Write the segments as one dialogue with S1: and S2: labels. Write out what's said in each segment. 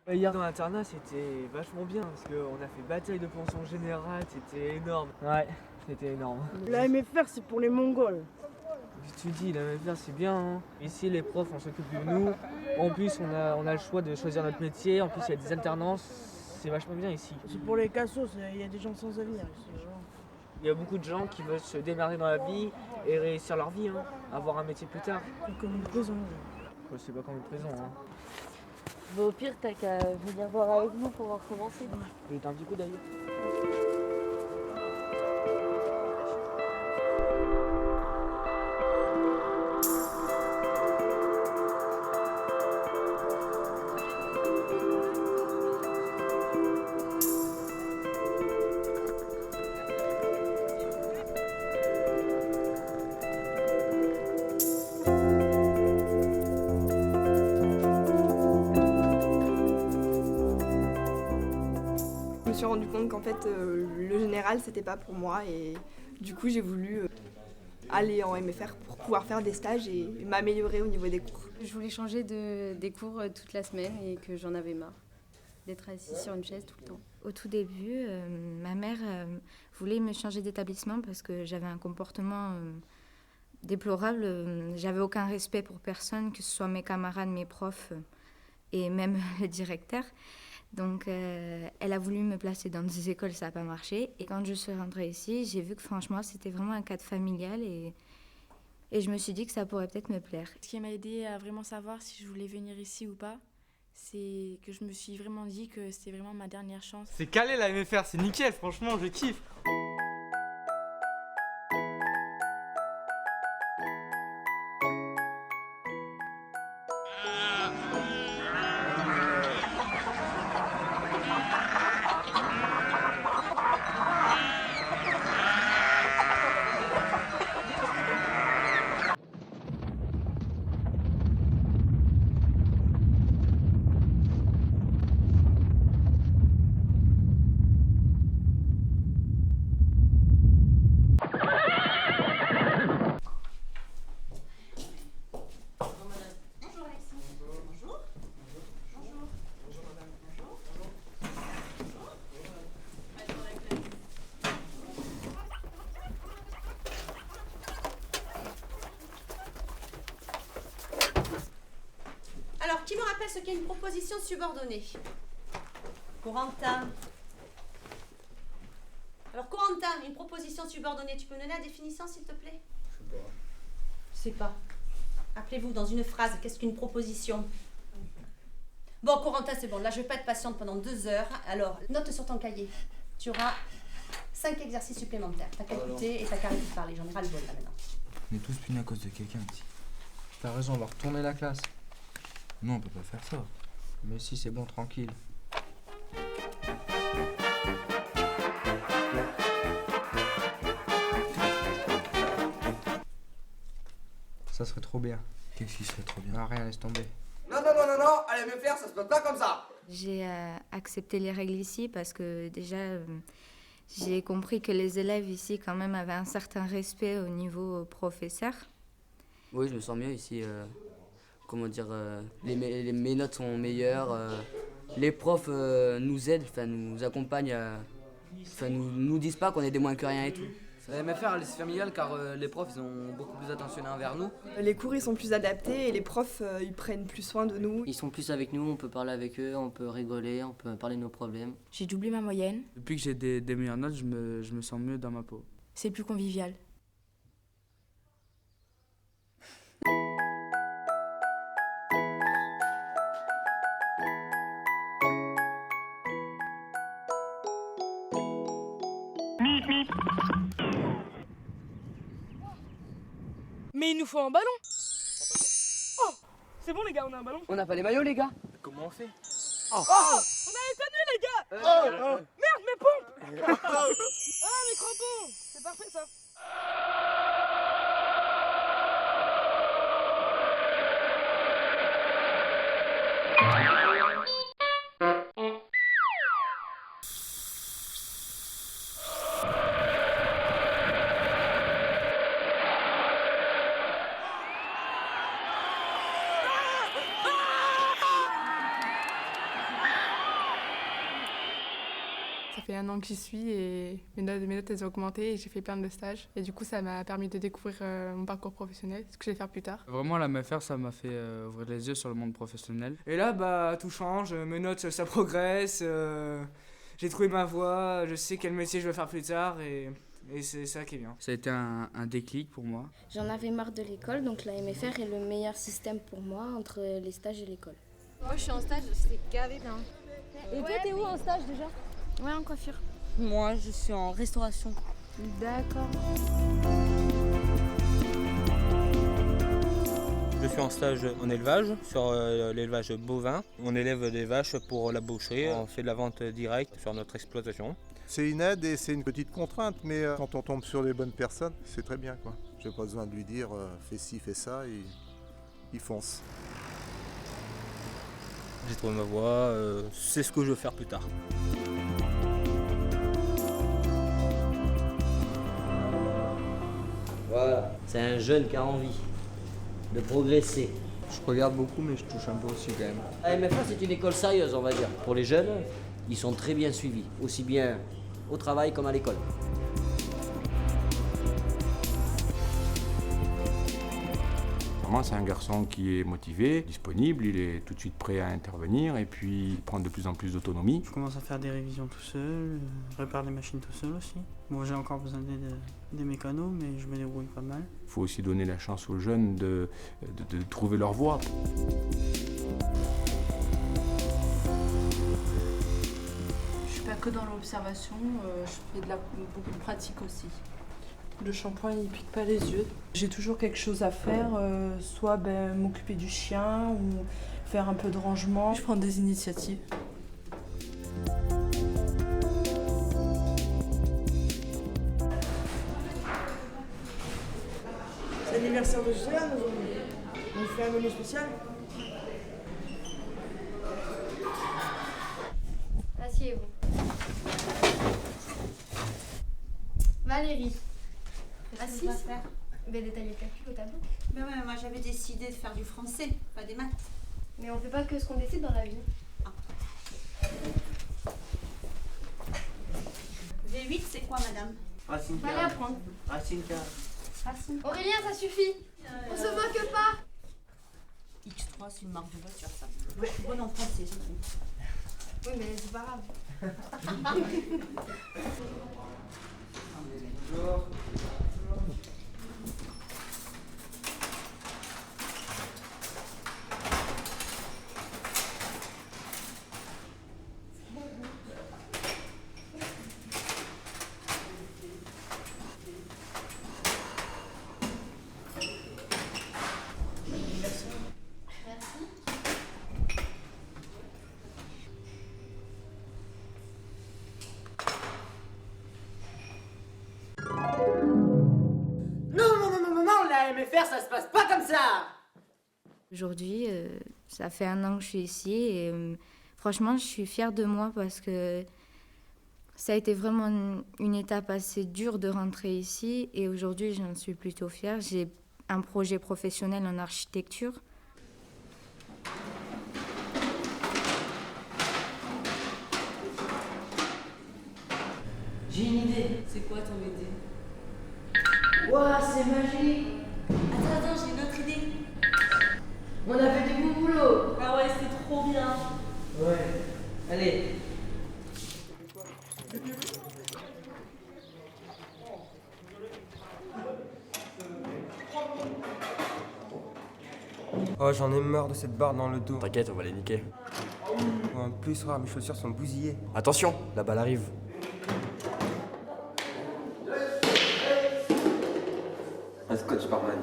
S1: Hier dans l'internat c'était vachement bien parce qu'on a fait bataille de pension générale, c'était énorme. Ouais, c'était énorme.
S2: La MFR c'est pour les Mongols.
S1: Tu dis, la MFR c'est bien. Hein. Ici les profs on s'occupe de nous. En plus on a le choix de choisir notre métier. En plus il y a des alternances. C'est vachement bien ici.
S2: C'est pour les cassos, il y a des gens sans avenir ici.
S1: Il y a beaucoup de gens qui veulent se démerder dans la vie et réussir leur vie, hein. Avoir un métier plus tard.
S2: C'est comme une prison.
S1: C'est pas comme une prison. Hein.
S3: Bon, au pire, t'as qu'à venir voir avec nous pour recommencer.
S1: Je vais jeter un petit coup d'œil.
S4: Je me suis rendu compte qu'en fait le général c'était pas pour moi et du coup j'ai voulu aller en MFR pour pouvoir faire des stages et m'améliorer au niveau des cours.
S5: Je voulais changer des cours toute la semaine et que j'en avais marre d'être assise sur une chaise tout le temps.
S6: Au tout début, ma mère voulait me changer d'établissement parce que j'avais un comportement déplorable. J'avais aucun respect pour personne, que ce soit mes camarades, mes profs et même le directeur. Donc elle a voulu me placer dans des écoles, ça n'a pas marché. Et quand je suis rentrée ici, j'ai vu que franchement c'était vraiment un cadre familial et je me suis dit que ça pourrait peut-être me plaire.
S7: Ce qui m'a aidée à vraiment savoir si je voulais venir ici ou pas, c'est que je me suis vraiment dit que c'était vraiment ma dernière chance.
S8: C'est calé la MFR, c'est nickel, franchement je kiffe.
S9: Alors, qui me rappelle ce qu'est une proposition subordonnée? Corentin. Alors, Corentin, une proposition subordonnée, tu peux me donner la définition, s'il te plaît?
S10: Je sais pas.
S9: Je sais pas. Appelez-vous dans une phrase, qu'est-ce qu'une proposition? Bon, Corentin, c'est bon. Là, je vais pas être patiente pendant 2 heures. Alors, note sur ton cahier. Tu auras 5 exercices supplémentaires. T'as qu'à écouter et t'as qu'à arrêter de parler. J'en ai ras le bol, là, maintenant.
S10: On est tous punis à cause de quelqu'un ici. T'as raison, on va retourner la classe. Non, on peut pas faire ça. Mais si, c'est bon, tranquille. Ça serait trop bien.
S11: Qu'est-ce qui serait trop bien?
S10: Ah, rien, laisse tomber.
S12: Non, allez me faire, ça se passe pas comme ça.
S6: J'ai accepté les règles ici parce que déjà j'ai compris que les élèves ici quand même avaient un certain respect au niveau professeur.
S13: Oui, je me sens mieux ici. Comment dire, mes notes sont meilleures. Les profs nous aident, nous accompagnent. Nous disent pas qu'on est des moins que rien et tout.
S14: La MFR, c'est familial car les profs ils ont beaucoup plus attentionné envers nous.
S4: Les cours ils sont plus adaptés et les profs ils prennent plus soin de nous.
S13: Ils sont plus avec nous, on peut parler avec eux, on peut rigoler, on peut parler de nos problèmes.
S7: J'ai doublé ma moyenne.
S8: Depuis que j'ai des meilleures notes, je me sens mieux dans ma peau.
S7: C'est plus convivial.
S2: Mais il nous faut un ballon. Oh, c'est bon les gars, on a un ballon.
S14: On n'a pas les maillots les gars.
S8: Comment on fait?
S2: Oh, on a étonné les gars. Merde, mes pompes. Ah, mes crampons. C'est parfait ça.
S11: Ça fait 1 an que j'y suis et mes notes elles ont augmenté et j'ai fait plein de stages. Et du coup, ça m'a permis de découvrir mon parcours professionnel, ce que je vais faire plus tard.
S8: Vraiment, la MFR, ça m'a fait ouvrir les yeux sur le monde professionnel.
S15: Et là, bah, tout change, mes notes, ça progresse, j'ai trouvé ma voie, je sais quel métier je vais faire plus tard et c'est ça qui est bien.
S8: Ça a été un déclic pour moi.
S16: J'en avais marre de l'école, donc la MFR est le meilleur système pour moi entre les stages et l'école.
S17: Moi, je suis en stage, c'est gavé bien.
S2: Et toi, t'es où en stage déjà?
S16: Ouais, en coiffure.
S2: Moi, je suis en restauration.
S16: D'accord.
S18: Je suis en stage en élevage, sur l'élevage bovin. On élève des vaches pour la boucherie, on fait de la vente directe sur notre exploitation.
S19: C'est une aide et c'est une petite contrainte, mais quand on tombe sur les bonnes personnes, c'est très bien, quoi. J'ai pas besoin de lui dire fais ci, fais ça, et il fonce.
S18: J'ai trouvé ma voie, c'est ce que je veux faire plus tard.
S20: Voilà, c'est un jeune qui a envie de progresser.
S10: Je regarde beaucoup, mais je touche un peu aussi quand même.
S20: La MFA, c'est une école sérieuse, on va dire. Pour les jeunes, ils sont très bien suivis, aussi bien au travail comme à l'école.
S21: Vraiment, c'est un garçon qui est motivé, disponible, il est tout de suite prêt à intervenir et puis il prend de plus en plus d'autonomie.
S22: Je commence à faire des révisions tout seul, je répare des machines tout seul aussi. Bon, j'ai encore besoin des mécanos, mais je me débrouille pas mal.
S21: Il faut aussi donner la chance aux jeunes de trouver leur voie.
S23: Je suis pas que dans l'observation, je fais beaucoup de pratique aussi.
S24: Le shampoing il pique pas les yeux. J'ai toujours quelque chose à faire, soit m'occuper du chien ou faire un peu de rangement. Je prends des initiatives.
S2: C'est l'anniversaire de Jeanne aujourd'hui. On fait un menu spécial.
S16: Asseyez-vous. Valérie.
S9: Qu'est-ce qu'on va faire?
S16: Détailler le calcul au tableau.
S9: Mais ouais, moi j'avais décidé de faire du français, pas des maths.
S16: Mais on fait pas que ce qu'on décide dans la vie.
S9: V8, c'est quoi, madame?
S14: Racine
S16: Allez
S14: carrée.
S16: apprendre.
S14: Racine carrée.
S16: Aurélien, ça suffit. On se moque pas.
S9: X3, c'est une marque de voiture, ça. Moi, je suis bonne en français, c'est tout.
S16: Oui, mais c'est pas grave.
S14: Bonjour.
S2: La MFR, ça se passe pas comme ça.
S6: Aujourd'hui, ça fait 1 an que je suis ici et franchement, je suis fière de moi parce que ça a été vraiment une étape assez dure de rentrer ici et aujourd'hui, j'en suis plutôt fière. J'ai un projet professionnel en architecture.
S2: J'ai une idée.
S23: C'est quoi ton idée?
S2: Ouah, c'est magique.
S9: Attends, j'ai une autre idée.
S2: On a fait du beau boulot.
S23: Ah ouais, c'est trop bien.
S2: Ouais. Allez.
S25: Oh, j'en ai marre de cette barre dans le dos.
S26: T'inquiète, on va les niquer.
S25: En plus, mes chaussures sont bousillées.
S26: Attention, la balle arrive.
S25: Un scotch barman.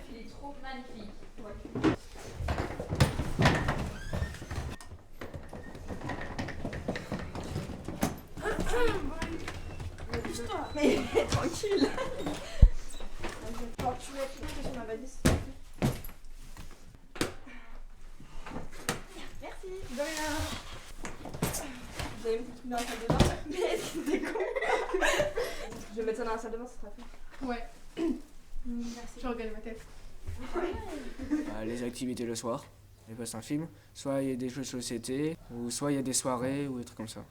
S23: Il est trop magnifique.
S4: Mais tranquille. Tu mets sur ma valise. Dans la salle de bain. Mais c'était con. Je vais mettre ça dans la salle de bain, ça sera fait.
S11: Ouais. Merci. Je regarde ma tête.
S15: Les activités le soir, il passe un film. Soit il y a des jeux de société, ou soit il y a des soirées ou des trucs comme ça.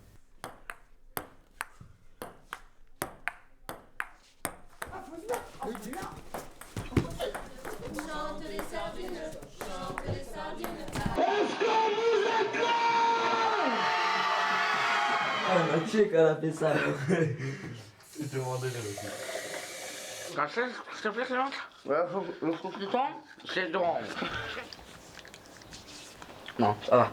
S9: Chante les sardines, chante les sardines.
S25: Est-ce qu'on vous acclame?
S20: Ah, on a tué quand elle a fait ça.
S25: Je te demandais de le
S2: Grâce, s'il te plaît, Clément. Ouais, faut que tu tombes. C'est drôle. Non, ça va.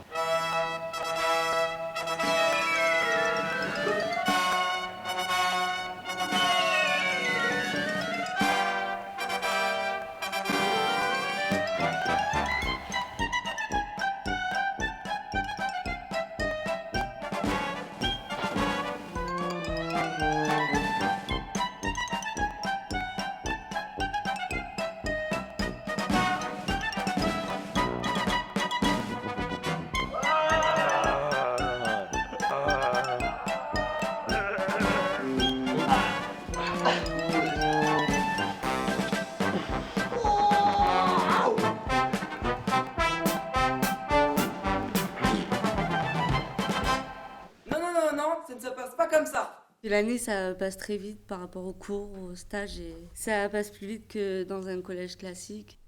S1: Ça ne se passe pas comme ça.
S3: L'année, ça passe très vite par rapport aux cours, aux stages, et ça passe plus vite que dans un collège classique.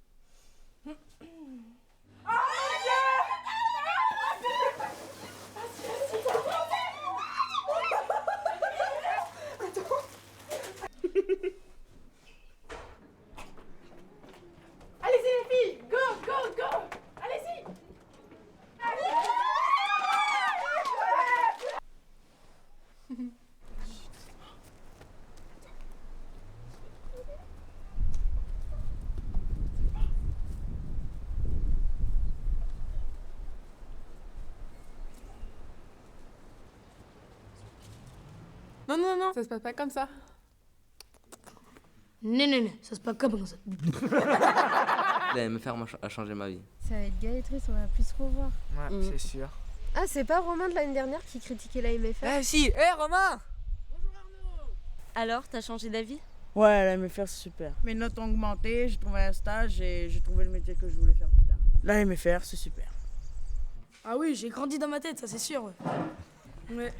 S2: Allez-y les filles, go, go, go. Allez-y.
S11: Non, non, non, ça se passe pas comme ça.
S5: Non, non, non, ça se passe pas comme ça.
S25: La MFR a changé ma vie.
S17: Ça va être Gaëtrice, on va plus se revoir.
S15: Ouais, c'est sûr.
S17: Ah, c'est pas Romain de l'année dernière qui critiquait la MFR?
S15: Ah si, hé Romain!
S3: Alors, t'as changé d'avis?
S7: Ouais, la MFR c'est super. Mes notes ont augmenté, j'ai trouvé un stage et j'ai trouvé le métier que je voulais faire plus tard. La MFR c'est super.
S5: Ah oui, j'ai grandi dans ma tête, ça c'est sûr. Ouais.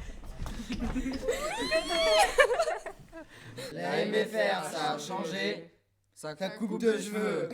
S10: La MFR ça a changé. Ça coupe de cheveux.